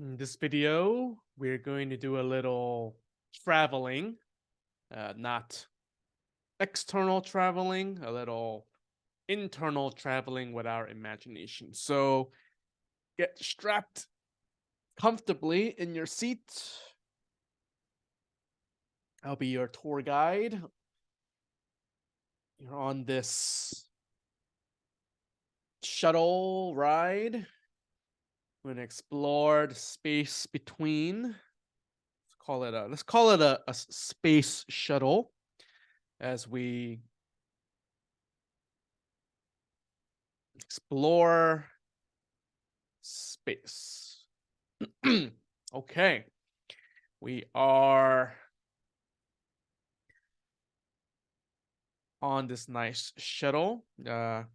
In this video, we're going to do a little traveling, not external traveling, a little internal traveling with our imagination. So get strapped comfortably in your seat. I'll be your tour guide. You're on this shuttle ride. We're gonna explore the space between. Let's call it a space shuttle as we explore space. Okay, we are on this nice shuttle. I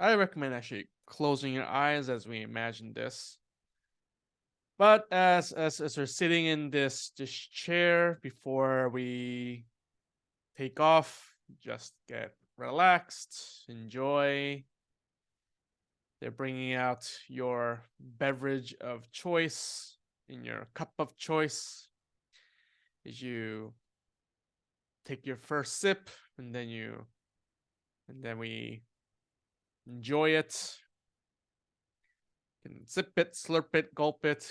recommend actually closing your eyes as we imagine this. But as we're sitting in this chair before we take off, just get relaxed, enjoy. They're bringing out your beverage of choice in your cup of choice as you take your first sip and then we enjoy it. You can sip it, slurp it, gulp it,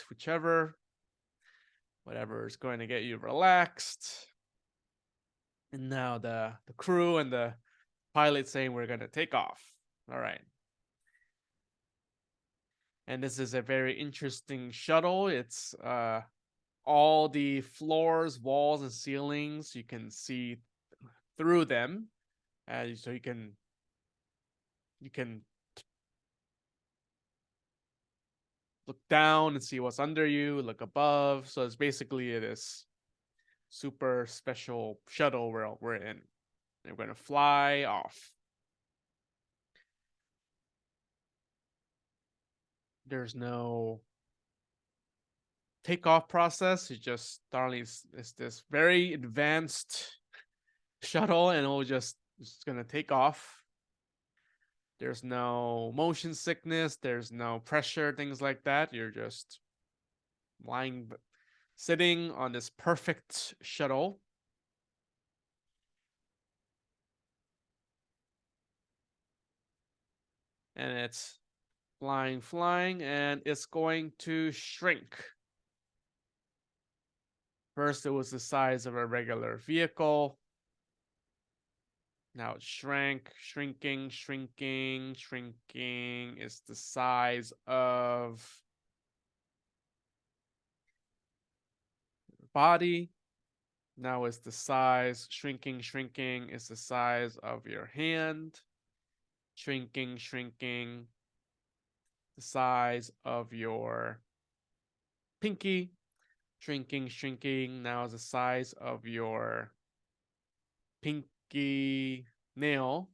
whatever is going to get you relaxed. And now the crew and the pilot saying we're gonna take off. All right. And this is a very interesting shuttle. It's all the floors, walls, and ceilings you can see through them. So you can look down and see what's under you, look above. So it's basically this super special shuttle we're in. And we're gonna fly off. There's no takeoff process. It's this very advanced shuttle, and it's gonna take off. There's no motion sickness. There's no pressure, things like that. You're just sitting on this perfect shuttle. And it's flying, and it's going to shrink. First, it was the size of a regular vehicle. Now it shrinking. It's the size of body. Now it's the size, shrinking. It's the size of your hand. Shrinking. The size of your pinky. Shrinking. Now is the size of your pinky nail.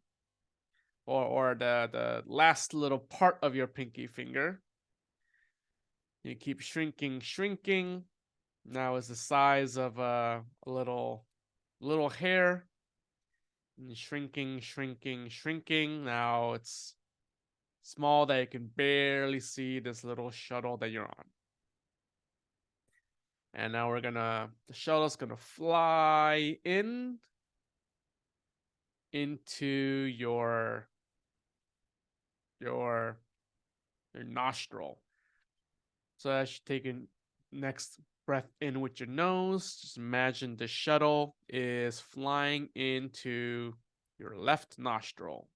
Or the last little part of your pinky finger. You keep shrinking. Now is the size of a little hair. And shrinking. Now it's small that you can barely see this little shuttle that you're on. And now the shuttle's gonna fly into your nostril. So as you take a next breath in with your nose, just imagine the shuttle is flying into your left nostril.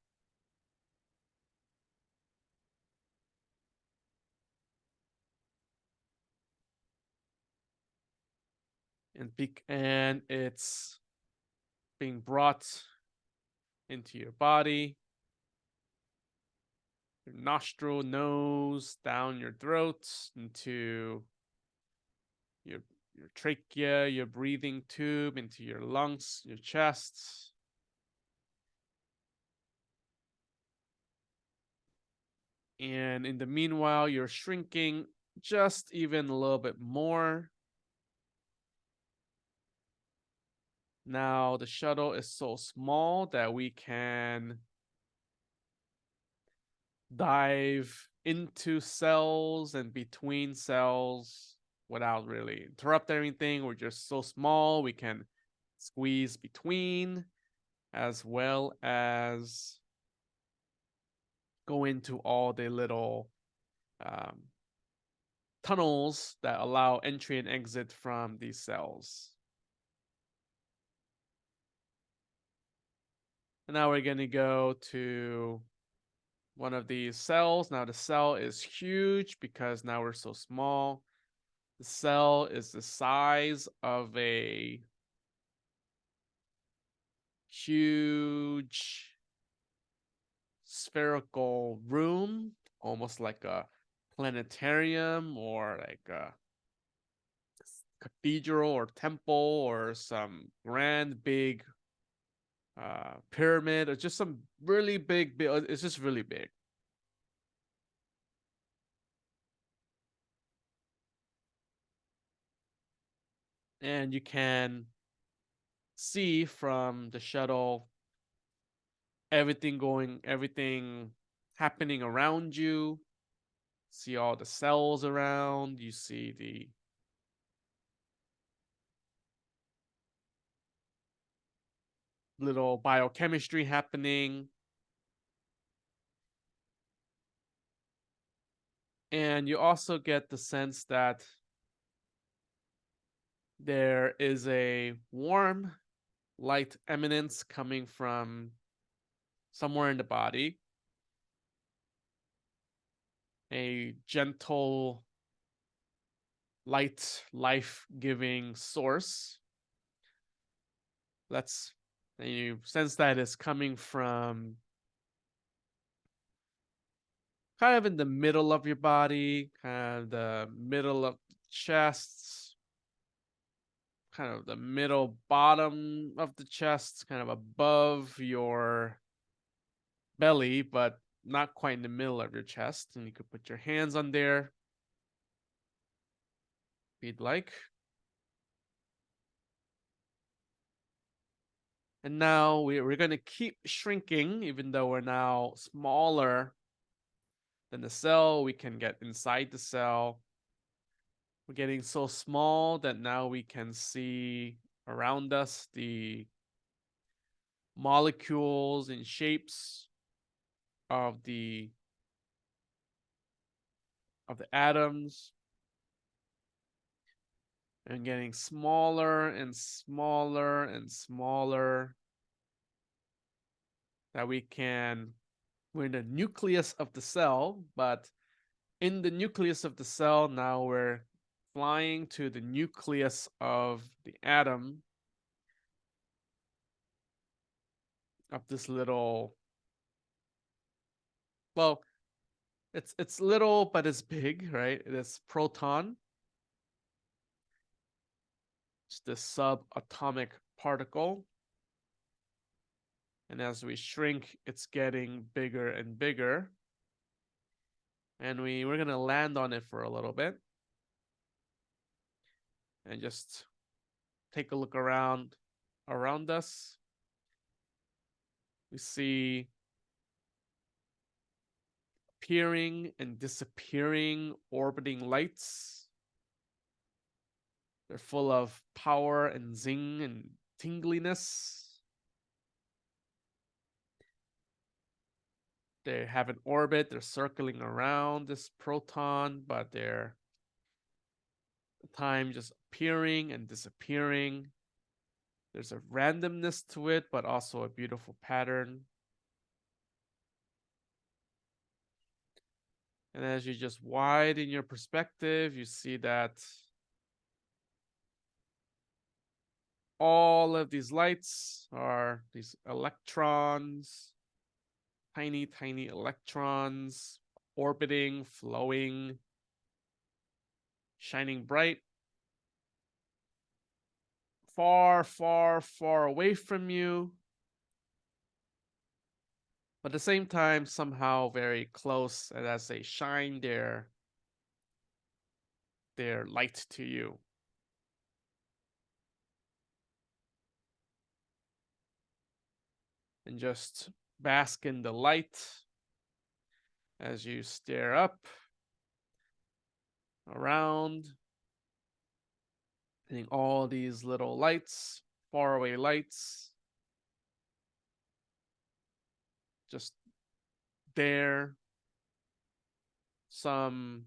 And it's being brought into your body, your nostril, nose, down your throat, into your trachea, your breathing tube, into your lungs, your chest. And in the meanwhile, you're shrinking just even a little bit more. Now the shuttle is so small that we can dive into cells and between cells without really interrupting anything. We're just so small we can squeeze between as well as go into all the little um, tunnels that allow entry and exit from these cells. And now we're going to go to one of these cells. Now the cell is huge because now we're so small. The cell is the size of a huge spherical room, almost like a planetarium or like a cathedral or temple or some grand big pyramid or just some really big. It's just really big. And you can see from the shuttle everything happening around you. See all the cells around. You see the little biochemistry happening. And you also get the sense that there is a warm light eminence coming from somewhere in the body, a gentle, light, life giving source. Let's, and you sense that it's coming from kind of in the middle of your body, kind of the middle of the chest, kind of the middle bottom of the chest, kind of above your belly, but not quite in the middle of your chest. And you could put your hands on there if you'd like. And now we're going to keep shrinking, even though we're now smaller than the cell. We can get inside the cell. We're getting so small that now we can see around us the molecules and shapes of the atoms, and getting smaller and smaller and smaller that we're in the nucleus of the cell, but in the nucleus of the cell now we're flying to the nucleus of the atom of this little, well, it's little but it's big, right? This proton, it's this subatomic particle. And as we shrink, it's getting bigger and bigger. And we're gonna land on it for a little bit and just take a look around us. We see appearing and disappearing orbiting lights. They're full of power and zing and tingliness. They have an orbit, they're circling around this proton, but they're time just appearing and disappearing. There's a randomness to it, but also a beautiful pattern. And as you just widen your perspective, you see that all of these lights are these electrons, tiny, tiny electrons orbiting, flowing, shining bright, far, far, far away from you, but at the same time, somehow very close as they shine their light to you. And just bask in the light as you stare up, around, seeing all these little lights, faraway lights, just there, some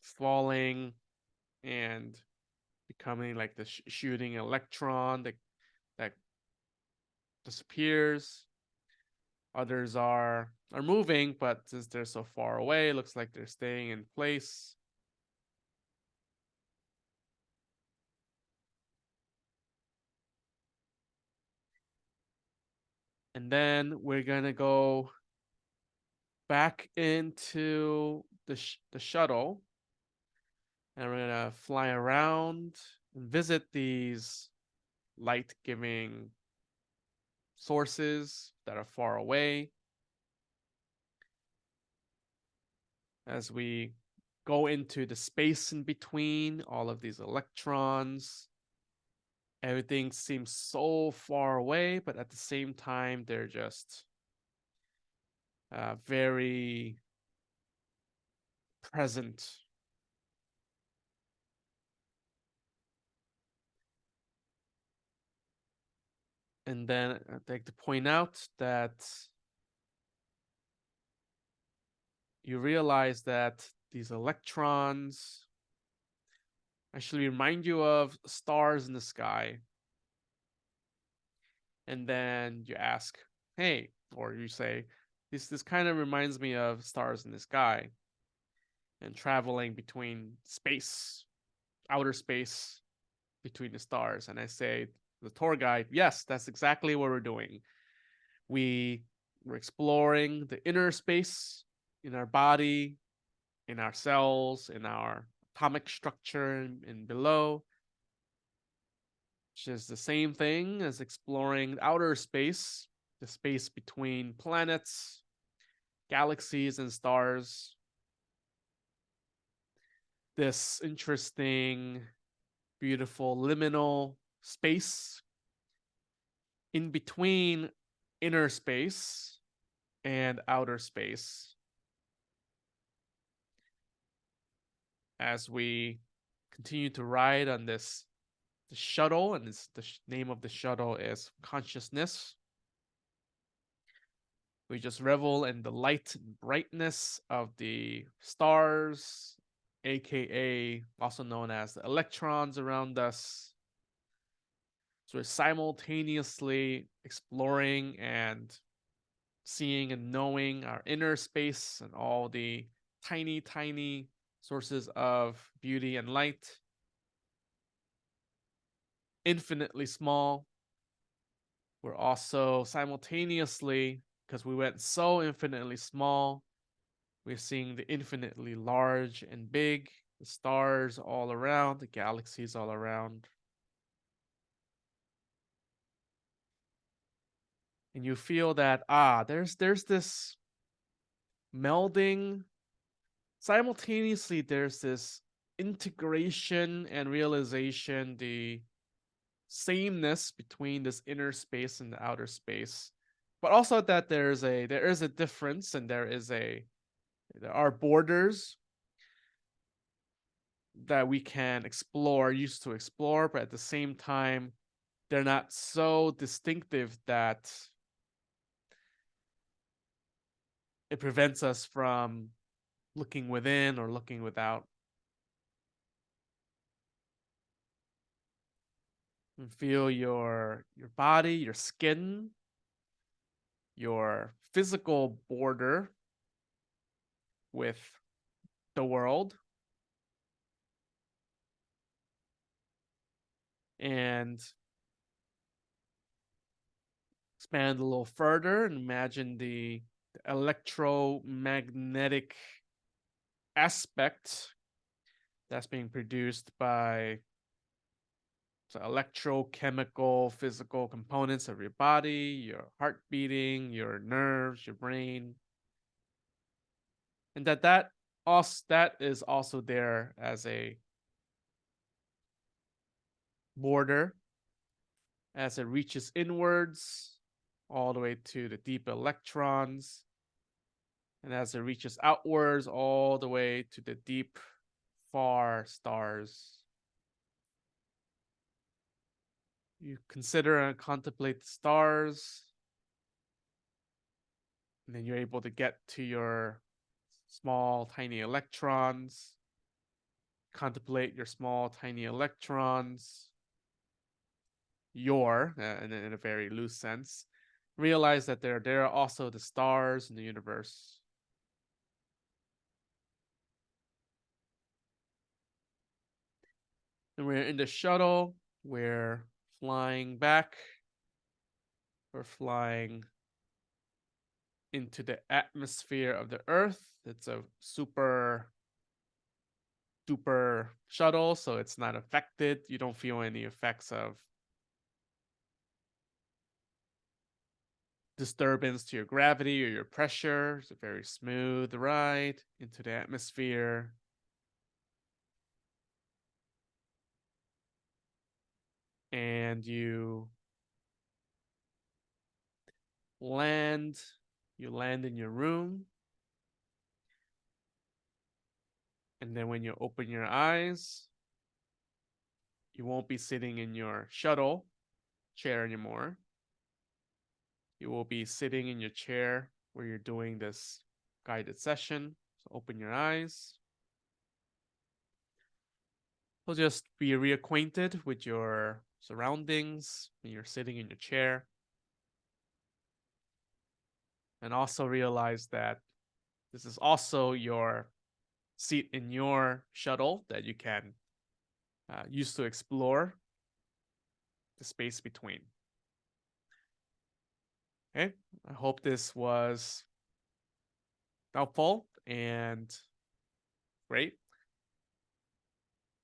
falling and becoming like the shooting electron that disappears. Others are moving, but since they're so far away, it looks like they're staying in place. And then we're gonna go back into the shuttle, and we're gonna fly around and visit these light giving sources that are far away. As we go into the space in between all of these electrons, everything seems so far away, but at the same time, they're just very present. And then I'd like to point out that you realize that these electrons actually remind you of stars in the sky. And then you ask, hey, or you say, this kind of reminds me of stars in the sky and traveling between space, outer space between the stars. And I say, the tour guide, yes, that's exactly what we're doing. We're exploring the inner space in our body, in our cells, in our atomic structure, and below, which is the same thing as exploring outer space, the space between planets, galaxies, and stars. This interesting, beautiful liminal space in between inner space and outer space. As we continue to ride on this the shuttle, and the name of the shuttle is Consciousness. We just revel in the light and brightness of the stars, aka also known as the electrons around us. So we're simultaneously exploring and seeing and knowing our inner space and all the tiny, tiny sources of beauty and light. Infinitely small. We're also simultaneously, because we went so infinitely small, we're seeing the infinitely large and big, the stars all around, the galaxies all around. And you feel that there's this melding. Simultaneously, there's this integration and realization, the sameness between this inner space and the outer space, but also that there is a difference, and there are borders that we can explore, used to explore, but at the same time, they're not so distinctive that it prevents us from looking within or looking without. And feel your body, your skin, your physical border with the world, and expand a little further and imagine the electromagnetic aspect that's being produced by the electrochemical physical components of your body, your heart beating, your nerves, your brain, and that is also there as a border as it reaches inwards all the way to the deep electrons. And as it reaches outwards all the way to the deep, far stars, you consider and contemplate the stars, and then you're able to get to your small, tiny electrons, contemplate your small, tiny electrons, in a very loose sense, realize that there are also the stars in the universe. And we're in the shuttle, we're flying back, we're flying into the atmosphere of the Earth. It's a super duper shuttle, so it's not affected. You don't feel any effects of disturbance to your gravity or your pressure. It's a very smooth ride into the atmosphere. And land, you land in your room. And then when you open your eyes, you won't be sitting in your shuttle chair anymore. You will be sitting in your chair where you're doing this guided session. So open your eyes. You'll just be reacquainted with your surroundings when you're sitting in your chair. And also realize that this is also your seat in your shuttle that you can use to explore the space between. Okay, I hope this was helpful and great.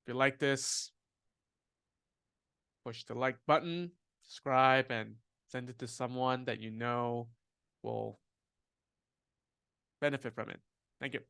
If you like this, push the like button, subscribe, and send it to someone that you know will benefit from it. Thank you.